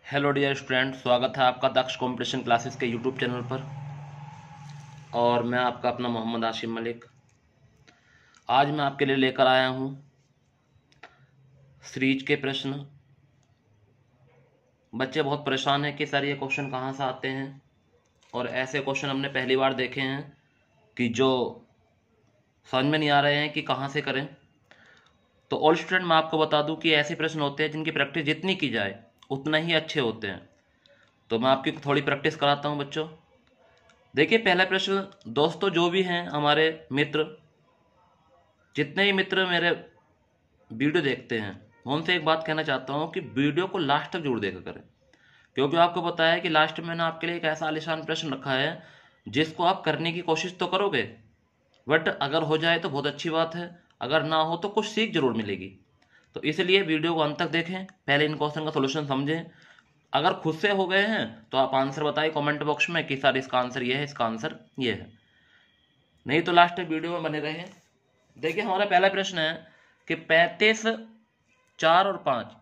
Hello dear student, स्वागत है आपका दक्ष कंपटीशन क्लासेस के यूट्यूब चैनल पर। और मैं आपका अपना मोहम्मद आशिम मलिक। आज मैं आपके लिए लेकर आया हूँ सीरीज के प्रश्न। बच्चे बहुत परेशान हैं कि सर ये क्वेश्चन कहाँ से आते हैं, और ऐसे क्वेश्चन हमने पहली बार देखे हैं कि जो समझ में नहीं आ रहे हैं कि कहाँ से करें। तो ऑल स्टूडेंट, मैं आपको बता दूं कि ऐसे प्रश्न होते हैं जिनकी प्रैक्टिस जितनी की जाए उतना ही अच्छे होते हैं। तो मैं आपकी थोड़ी प्रैक्टिस कराता हूँ बच्चों। देखिए, पहला प्रश्न। दोस्तों, जो भी हैं हमारे मित्र, जितने ही मित्र मेरे वीडियो देखते हैं, मैं उनसे एक बात कहना चाहता हूँ कि वीडियो को लास्ट तक जरूर देखा करें। क्योंकि आपको पता है कि लास्ट में मैंने आपके लिए एक ऐसा आलिशान प्रश्न रखा है जिसको आप करने की कोशिश तो करोगे, बट अगर हो जाए तो बहुत अच्छी बात है, अगर ना हो तो कुछ सीख जरूर मिलेगी। तो इसलिए वीडियो को अंत तक देखें, पहले इन क्वेश्चन का सोल्यूशन समझें। अगर खुद से हो गए हैं तो आप आंसर बताइए कमेंट बॉक्स में कि सर इसका आंसर ये है, इसका आंसर ये है। नहीं तो लास्ट तक वीडियो में बने रहें। देखिए, हमारा पहला प्रश्न है कि 35, 4 और 5,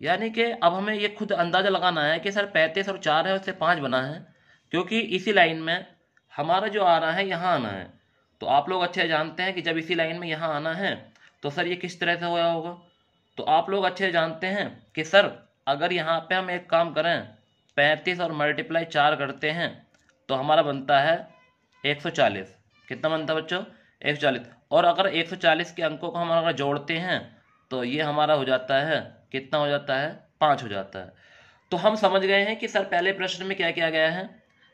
यानी कि अब हमें ये खुद अंदाजा लगाना है कि सर 35 और 4 है, उससे 5 बना है, क्योंकि इसी लाइन में हमारा जो आ रहा है यहाँ आना है। तो आप लोग अच्छे जानते हैं कि जब इसी लाइन में यहाँ आना है तो सर ये किस तरह से होया होगा। तो आप लोग अच्छे जानते हैं कि सर अगर यहाँ पे हम एक काम करें, 35 और मल्टीप्लाई 4 करते हैं तो हमारा बनता है 140। कितना बनता है बच्चों? 140। और अगर 140 के अंकों को हम अगर जोड़ते हैं तो ये हमारा हो जाता है, कितना हो जाता है? 5 हो जाता है। तो हम समझ गए हैं कि सर पहले प्रश्न में क्या किया गया है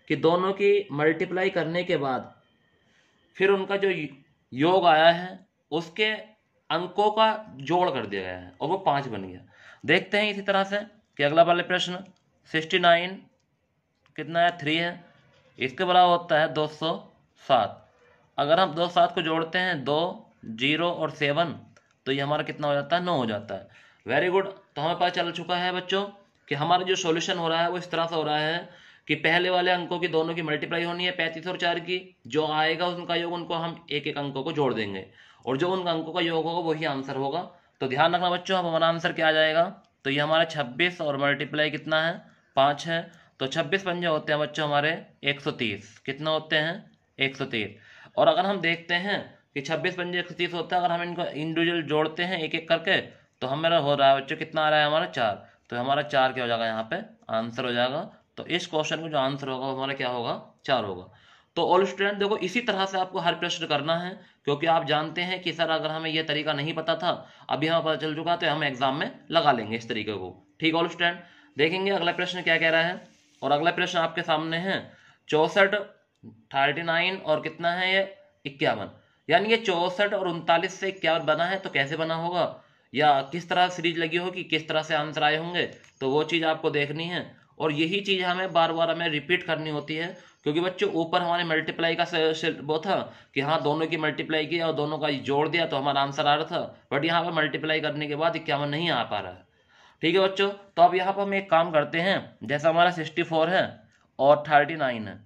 कि दोनों की मल्टीप्लाई करने के बाद फिर उनका जो योग आया है उसके अंकों का जोड़ कर दिया गया है और वो 5 बन गया। देखते हैं इसी तरह से कि अगला वाले प्रश्न 69 कितना है? 3 है। इसके बराबर होता है 207। अगर हम 207 को जोड़ते हैं, 2, 0 और 7, तो ये हमारा कितना हो जाता है? 9 हो जाता है। Very good. तो हमें पता चल चुका है बच्चों कि हमारा जो सॉल्यूशन हो रहा है वो इस तरह से हो रहा है कि पहले वाले अंकों की दोनों की मल्टीप्लाई होनी है, 35 और 4 की। जो आएगा उनका योग, उनको हम एक एक अंकों को जोड़ देंगे और जो उन अंकों का योग होगा वही आंसर होगा। तो ध्यान रखना बच्चों, अब हमारा आंसर क्या आ जाएगा? तो ये हमारा 26 और मल्टीप्लाई कितना है? 5 है। तो 26 पंजे होते हैं बच्चों हमारे 130। कितना होते हैं? 130। और अगर हम देखते हैं कि 26 पंजे 130 होता है, अगर हम इनको इंडिविजुअल जोड़ते हैं एक एक करके तो हमारा हो रहा है बच्चों, कितना आ रहा है हमारा? 4। तो हमारा 4 क्या हो जाएगा? यहाँ पे आंसर हो जाएगा। तो इस क्वेश्चन में जो आंसर होगा वो हमारा क्या होगा? 4 होगा। तो ऑल स्टूडेंट देखो, इसी तरह से आपको हर प्रश्न करना है, क्योंकि आप जानते हैं कि सर अगर हमें यह तरीका नहीं पता था, अभी हमें पता चल चुका, तो हम एग्जाम में लगा लेंगे इस तरीके को। ठीक ऑल स्टूडेंट, देखेंगे अगला प्रश्न क्या कह रहा है। और अगला प्रश्न आपके सामने है 64, 39 और कितना है ये? 51। यानी ये 64 और 39 से 51 बना है, तो कैसे बना होगा या किस तरह सीरीज लगी होगी, किस तरह से आंसर आए होंगे, तो वो चीज़ आपको देखनी है। और यही चीज़ हमें बार बार हमें रिपीट करनी होती है, क्योंकि बच्चों ऊपर हमारे मल्टीप्लाई का वो था कि हाँ दोनों की मल्टीप्लाई किया और दोनों का जोड़ दिया तो हमारा आंसर आ रहा था, बट यहाँ पर मल्टीप्लाई करने के बाद 51 नहीं आ पा रहा है। ठीक है बच्चों, तो अब यहाँ पर हम एक काम करते हैं, जैसा हमारा 64 है और 39 है,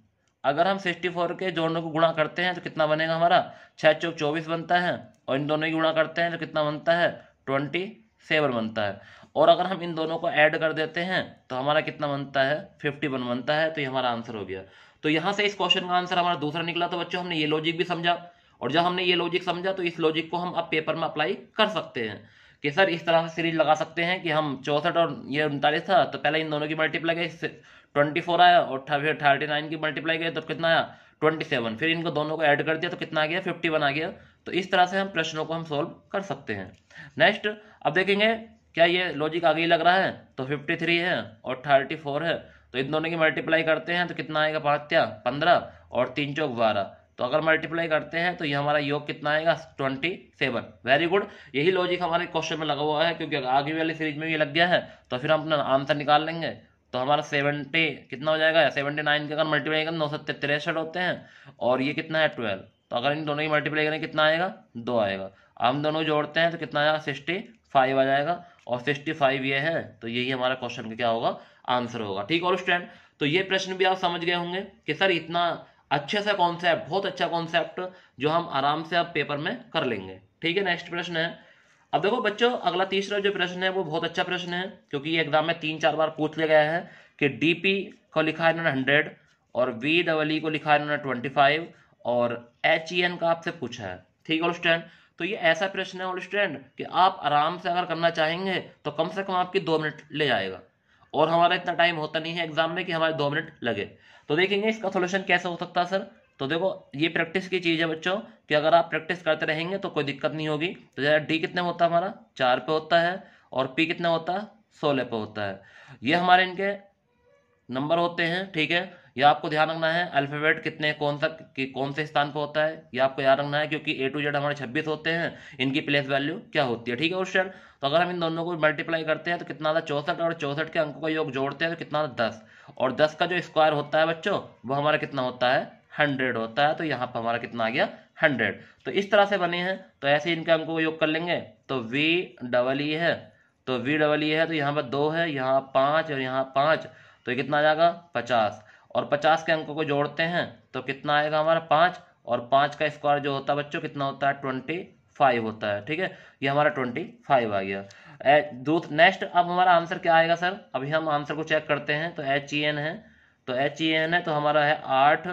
अगर हम 64 के जोड़ों को गुणा करते हैं तो कितना बनेगा हमारा? 6 चौक 24 बनता है, और इन दोनों की गुणा करते हैं तो कितना बनता है? 27 बनता है। और अगर हम इन दोनों को ऐड कर देते हैं तो हमारा कितना बनता है? 51 बनता है। तो ये हमारा आंसर हो गया। तो यहाँ से इस क्वेश्चन का आंसर हमारा दूसरा निकला। तो बच्चों हमने ये लॉजिक भी समझा, और जब हमने ये लॉजिक समझा तो इस लॉजिक को हम अब पेपर में अप्लाई कर सकते हैं कि सर इस तरह से सीरीज लगा सकते हैं कि हम 64 और ये 39 था, तो पहले इन दोनों की मल्टीप्लाई गई 24 आया, और फिर 39 की मल्टीप्लाई गई तो कितना आया? 27। फिर इनको दोनों को ऐड कर दिया तो कितना आ गया? 51 आ गया। तो इस तरह से हम प्रश्नों को हम सोल्व कर सकते हैं। नेक्स्ट, अब देखेंगे क्या ये लॉजिक आगे ही लग रहा है। तो 53 है और 34 है, तो इन दोनों की मल्टीप्लाई करते हैं तो कितना आएगा? 5 या 15 और 3 चौक 12। तो अगर मल्टीप्लाई करते हैं तो ये हमारा योग कितना आएगा? 27। Very good. यही लॉजिक हमारे क्वेश्चन में लगा हुआ है, क्योंकि आगे वाली सीरीज में भी लग गया है, तो फिर हम अपना आंसर निकाल लेंगे। तो हमारा 70 कितना हो जाएगा? 79 के अगर मल्टीप्लाई करें 9 7 63 होते हैं, और ये कितना है? 12। तो अगर इन दोनों की मल्टीप्लाई करें कितना आएगा? 2 आएगा। हम दोनों जोड़ते हैं तो कितना आएगा? 65 आ जाएगा, और 65 ये है, तो यही हमारा क्वेश्चन का क्या होगा? आंसर होगा। ठीक और स्टूडेंट, तो ये प्रश्न भी आप समझ गए होंगे कि सर इतना अच्छे सा कॉन्सेप्ट, बहुत अच्छा कॉन्सेप्ट जो हम आराम से अब पेपर में कर लेंगे। ठीक है, नेक्स्ट प्रश्न है अब देखो बच्चों, अगला तीसरा जो प्रश्न है वो बहुत अच्छा प्रश्न है, क्योंकि ये एग्जाम में 3-4 बार पूछ लिया गया है कि डीपी को लिखा है इन्होंने 100 और VEE को लिखा है इन्होंने 25 और HEN का आपसे पूछा है। ठीक है ऑल स्टूडेंट, तो ये ऐसा प्रश्न है ऑल स्टूडेंट कि आप आराम से अगर करना चाहेंगे तो कम से कम आपकी 2 मिनट ले जाएगा, और हमारा इतना टाइम होता नहीं है एग्जाम में कि हमारे 2 मिनट लगे। तो देखेंगे इसका सोल्यूशन कैसे हो सकता है सर। तो देखो ये प्रैक्टिस की चीज है बच्चों, कि अगर आप प्रैक्टिस करते रहेंगे तो कोई दिक्कत नहीं होगी। तो जरा डी कितने में होता है हमारा 4 पे होता है, और पी कितना होता है 16 पे होता है। ये हमारे इनके नंबर होते हैं। ठीक है, ये आपको ध्यान रखना है। अल्फाबेट कितने कौन से स्थान पर होता है ये आपको याद रखना है, क्योंकि A to Z हमारे 26 होते हैं, इनकी प्लेस वैल्यू क्या होती है। ठीक है क्वेश्चन, तो अगर हम इन दोनों को मल्टीप्लाई करते हैं तो कितना आता 64, और 64 के अंकों का योग जोड़ते हैं तो कितना आता 10, और 10 का जो स्क्वायर होता है बच्चों वो हमारा कितना होता है 100 होता है। तो यहाँ पर हमारा कितना आ गया 100। तो इस तरह से बने हैं, तो ऐसे इनके अंकों का योग कर लेंगे। तो VEE है, तो VEE है, तो यहाँ पर 2 है, यहाँ 5 और यहाँ 5, तो ये कितना आ जाएगा 50, और 50 के अंकों को जोड़ते हैं तो कितना आएगा हमारा 5, और 5 का स्क्वायर जो होता है बच्चों कितना होता है 25 होता है। ठीक है, ये हमारा 25 आ गया। नेक्स्ट अब हमारा आंसर क्या आएगा सर, अभी हम आंसर को चेक करते हैं। तो HEN है, तो HEN है, तो हमारा है 8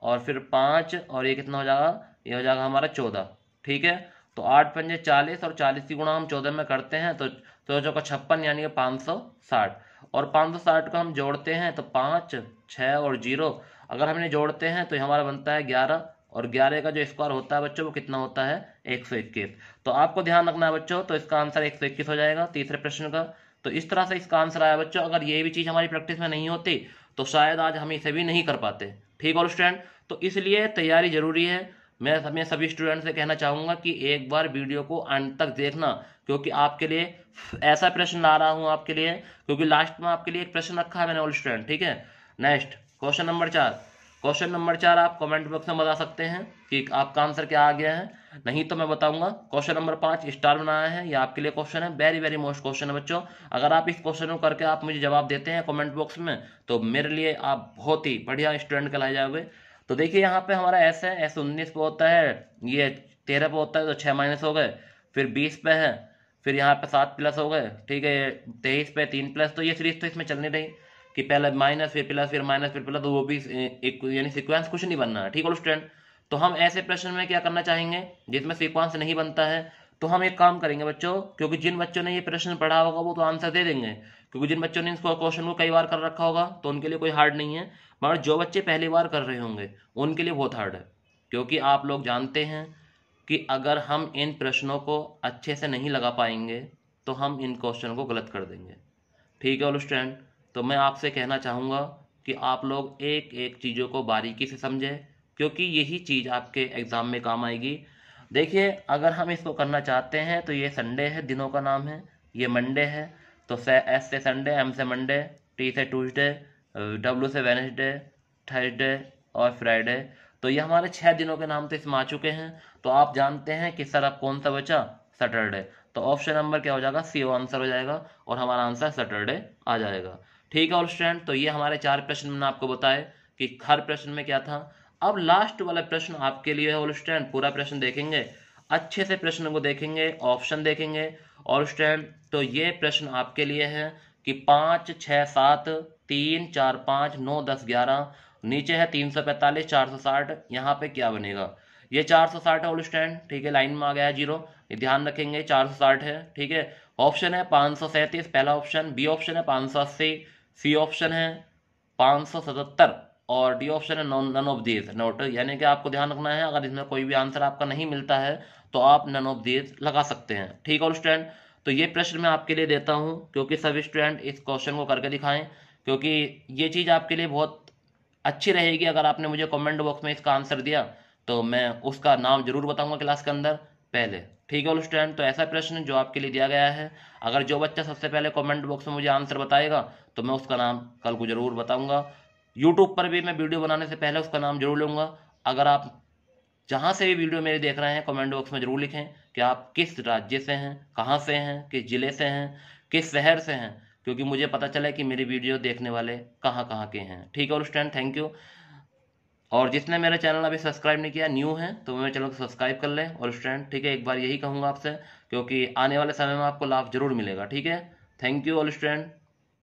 और फिर 5 और ये कितना हो जाएगा, ये हो जाएगा हमारा 14। ठीक है, तो 8 पंजे 40 और 40 की गुणा हम 14 में करते हैं तो 14 का 56 यानी कि 560, और 560 को हम जोड़ते हैं तो 5, 6 और 0, अगर हम इन्हें जोड़ते हैं तो हमारा बनता है 11, और 11 का जो स्क्वायर होता है बच्चों वो कितना होता है 121। तो आपको ध्यान रखना है बच्चों, तो इसका आंसर 121 हो जाएगा तीसरे प्रश्न का। तो इस तरह से इसका आंसर आया बच्चों। अगर ये भी चीज हमारी प्रैक्टिस में नहीं होती तो शायद आज हम इसे भी नहीं कर पाते। ठीक है स्टूडेंट, तो इसलिए तैयारी जरूरी है। मैं सभी स्टूडेंट से कहना चाहूंगा कि एक बार वीडियो को अंत तक देखना, क्योंकि आपके लिए ऐसा प्रश्न ला रहा हूं आपके लिए, क्योंकि लास्ट में आपके लिए एक प्रश्न रखा है मैंने ऑल स्टूडेंट। ठीक है, next question number 4। Question number 4 आप कमेंट बॉक्स में बता सकते हैं कि आपका आंसर क्या आ गया है, नहीं तो मैं बताऊंगा। क्वेश्चन नंबर 5 स्टार बनाया है, ये आपके लिए क्वेश्चन है, वेरी वेरी मोस्ट क्वेश्चन है बच्चों। अगर आप इस क्वेश्चन को करके आप मुझे जवाब देते हैं कमेंट बॉक्स में तो मेरे लिए आप बहुत ही बढ़िया स्टूडेंट कहलाए जाओगे। तो देखिए यहाँ पे हमारा S है, S 19 पे होता है, ये 13 पे होता है, तो 6 माइनस हो गए, फिर 20 पे है, फिर यहाँ पे 7 प्लस हो गए। ठीक है, 23 पे 3 प्लस, तो ये सीरीज तो इसमें चलनी रही कि पहले माइनस फिर प्लस फिर माइनस फिर प्लस, तो वो भी एक यानी सीक्वेंस कुछ नहीं बनना है। ठीक है स्टूडेंट, तो हम ऐसे प्रश्न में क्या करना चाहेंगे जिसमें सीक्वेंस नहीं बनता है, तो हम एक काम करेंगे बच्चों, क्योंकि जिन बच्चों ने ये प्रश्न पढ़ा होगा वो तो आंसर दे देंगे, क्योंकि जिन बच्चों ने इस क्वेश्चन को कई बार कर रखा होगा तो उनके लिए कोई हार्ड नहीं है, मगर जो बच्चे पहली बार कर रहे होंगे उनके लिए बहुत हार्ड है। क्योंकि आप लोग जानते हैं कि अगर हम इन प्रश्नों को अच्छे से नहीं लगा पाएंगे तो हम इन क्वेश्चन को गलत कर देंगे। ठीक है ऑल स्टूडेंट, तो मैं आपसे कहना चाहूँगा कि आप लोग एक एक चीज़ों को बारीकी से समझें, क्योंकि यही चीज़ आपके एग्ज़ाम में काम आएगी। देखिए अगर हम इसको करना चाहते हैं तो ये संडे है, दिनों का नाम है, ये मंडे है, तो S से संडे, M से मंडे, T से ट्यूसडे, W से वेडनेसडे, थर्सडे और फ्राइडे। तो ये हमारे 6 दिनों के नाम तो इसमें आ चुके हैं। तो आप जानते हैं कि सर अब कौन सा बचा, सैटरडे। तो ऑप्शन नंबर क्या हो जाएगा, C आंसर हो जाएगा, और हमारा आंसर सैटरडे आ जाएगा। ठीक है ऑल स्टूडेंट, तो ये हमारे 4 प्रश्न मैंने आपको बताए कि हर प्रश्न में क्या था। अब लास्ट वाला प्रश्न आपके लिए है ऑल स्टूडेंट, पूरा प्रश्न देखेंगे, अच्छे से प्रश्न को देखेंगे, ऑप्शन देखेंगे ऑल स्टूडेंट। तो ये प्रश्न आपके लिए है कि 5, 6, 7, 3, 4, 5, 9, 10, 11, नीचे है 345, 460, यहाँ पे क्या बनेगा। ये 460 है ऑल स्टूडेंट। ठीक है, लाइन में आ गया है 0, ये ध्यान रखेंगे 460 है। ठीक है, ऑप्शन है 537 पहला ऑप्शन, बी ऑप्शन है 580, सी ऑप्शन है 577 और डी ऑप्शन है नन ऑफ दीज नोट। यानी कि आपको ध्यान रखना है, अगर इसमें कोई भी आंसर आपका नहीं मिलता है तो आप नन ऑफ दीज लगा सकते हैं। ठीक है ऑल स्टूडेंट, तो ये प्रश्न मैं आपके लिए देता हूं, क्योंकि सभी स्टूडेंट इस क्वेश्चन को करके दिखाएं, क्योंकि ये चीज़ आपके लिए बहुत अच्छी रहेगी। अगर आपने मुझे कमेंट बॉक्स में इसका आंसर दिया तो मैं उसका नाम जरूर बताऊंगा क्लास के अंदर पहले। ठीक है ऑल स्टूडेंट, तो ऐसा प्रश्न जो आपके लिए दिया गया है, अगर जो बच्चा सबसे पहले कमेंट बॉक्स में मुझे आंसर बताएगा तो मैं उसका नाम कल को जरूर बताऊंगा। यूट्यूब पर भी मैं वीडियो बनाने से पहले उसका नाम जरूर लूँगा। अगर आप जहाँ से भी वीडियो मेरे देख रहे हैं कमेंट बॉक्स में जरूर लिखें कि आप किस राज्य से हैं, कहाँ से हैं, किस जिले से हैं, किस शहर से हैं, क्योंकि मुझे पता चले कि मेरी वीडियो देखने वाले कहाँ कहाँ के हैं। ठीक है ऑल स्टूडेंट, थैंक यू। और जिसने मेरा चैनल अभी सब्सक्राइब नहीं किया, न्यू है, तो मेरे चैनल को सब्सक्राइब कर लें और स्टूडेंट, ठीक है। एक बार यही कहूँगा आपसे, क्योंकि आने वाले समय में आपको लाभ जरूर मिलेगा, ठीक है। Thank you all student.